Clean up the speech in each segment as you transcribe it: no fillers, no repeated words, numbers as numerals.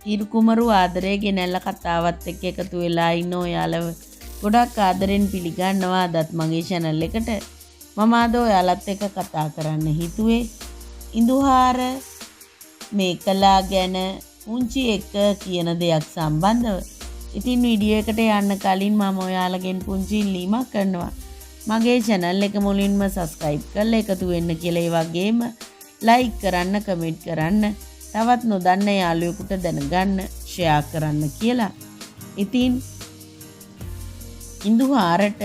හිරු කුමරු ආදරේ ගෙනැල්ල කතාවත් එක්ක එකතු වෙලා ඉන්න ඔයාලව ගොඩක් ආදරෙන් පිළිගන්නවා අදත් මගේ channel එකට. මම අද ඔයාලත් එක්ක කතා කරන්න හිතුවේ ඉඳුහාර මේකලා ගැන පුංචි එක කියන දෙයක් සම්බන්ධව. ඉතින් වීඩියෝ එකට යන්න කලින් මම ඔයාලගෙන් පුංචි ඉල්ලීමක් කරනවා. මගේ channel එක මුලින්ම subscribe කරලා එකතු වෙන්න කියලා ඒ වගේම like කරන්න, comment කරන්න, තවත් නොදන්න යාළුවෙකුට දැනගන්න share කරන්න කියලා. ඉතින් ඉඳුහාරට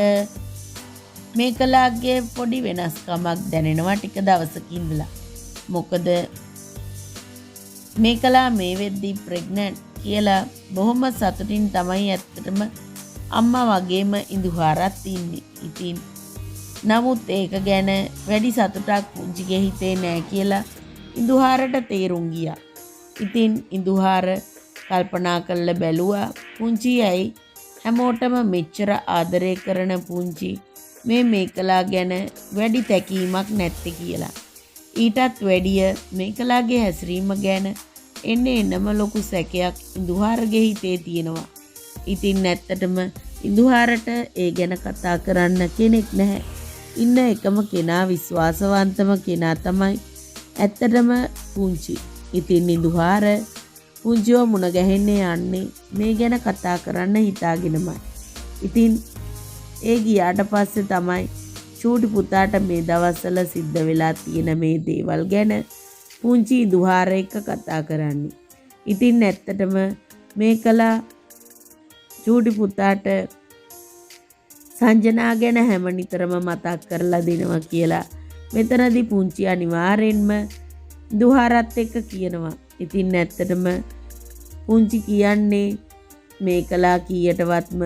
මේකලාගේ පොඩි වෙනස්කමක් දැනෙනවා ටික දවසක ඉඳලා. මොකද මේකලා මේ වෙද්දි pregnant කියලා බොහොම සතුටින් තමයි ඇත්තටම අම්මා වගේම ඉඳුහාරත් ඉන්නේ. ඉතින් නමුත් ඒක ගැන වැඩි සතුටක් පුංචිගේ හිතේ නෑ කියලා ඉඳුහාරට තේරුම් ගියා. ඉතින් ඉඳුහාර කල්පනා කරලා බැලුවා පුංචි ඇයි හැමෝටම මෙච්චර ආදරය කරන පුංචි මේ මේකලා ගැන වැඩි තැකීමක් නැත්තේ කියලා. ඊටත් වැඩිය මේකලාගේ හැසිරීම ගැන එන්නම ලොකු සැකයක් ඉඳුහාරගේ හිතේ තියෙනවා. ඉතින් ඇත්තටම ඉඳුහාරට ඒ ගැන කතා කරන්න කෙනෙක් නැහැ. ඉන්න එකම කෙනා විශ්වාසවන්තම කෙනා තමයි ඇත්තටම පුංචි. ඉතින් ඉඳුහාර පුංචිව මුණ ගැහෙන්නේ යන්නේ මේ ගැන කතා කරන්න හිතාගෙනමයි. ඉතින් ඒ ගියාට පස්සේ තමයි චූටි පුතාට මේ දවස්වල සිද්ධ වෙලා තියෙන මේ දේවල් ගැන පුංචි ඉඳුහාර එක්ක කතා කරන්නේ. ඉතින් ඇත්තටම මේකලා චූටි පුතාට සංජනා ගැන හැම නිතරම මතක් කරලා දෙනවා කියලා මෙතනදී පුංචි අනිවාර්යෙන්ම ඉඳුහාරත් එක්ක කියනවා. ඉතින් ඇත්තටම පුංචි කියන්නේ මේකලා කීයටවත්ම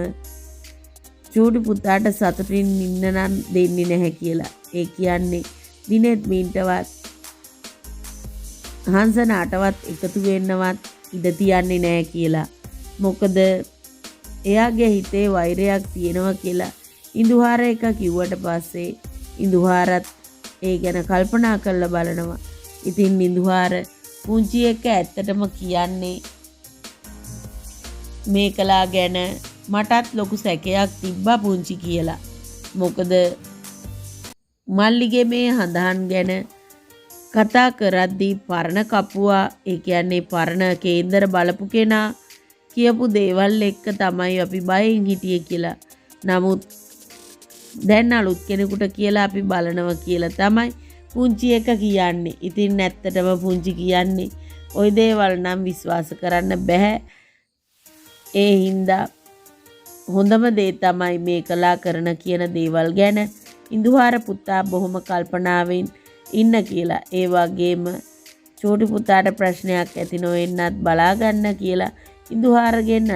චූටි පුතාට සතුටින් ඉන්න නම් දෙන්නේ නැහැ කියලා. ඒ කියන්නේ දිනෙත් මින්ටවත් හංසනාටවත් එකතු වෙන්නවත් ඉඩ තියන්නේ නැහැ කියලා. මොකද එයාගේ හිතේ වෛරයක් තියෙනවා කියලා ඉඳුහාර එක කිව්වට පස්සේ ඉඳුහාරත් ඒ ගැන කල්පනා කරලා බලනවා. ඉතින් ඉඳුහාර පුංචි එක ඇත්තටම කියන්නේ මේකලා ගැන මටත් ලොකු සැකයක් තිබ්බා පුංචි කියලා. මොකද මල්ලිගේ මේ හඳහන් ගැන කතා කරද්දී පරණ කපුවා ඒ කියන්නේ පරණ කේන්දර බලපු කෙනා කියපු දේවල් එක්ක තමයි අපි බයෙන් හිටියේ කියලා. නමුත් දැන් අලුත් කෙනෙකුට කියලා අපි බලනවා කියලා තමයි පුංචි එක කියන්නේ. ඉතින් ඇත්තටම පුංචි කියන්නේ ওই දේවල් නම් විශ්වාස කරන්න බෑ. ඒ හින්දා හොඳම දේ තමයි මේකලා කරන කියන දේවල් ගැන ඉඳුහාර පුතා බොහොම කල්පනාවෙන් ඉන්න කියලා. ඒ වගේම චූටි පුතාට ප්‍රශ්නයක් ඇති නොවෙන්නත් බලා ගන්න කියලා ඉඳුහාරගෙන්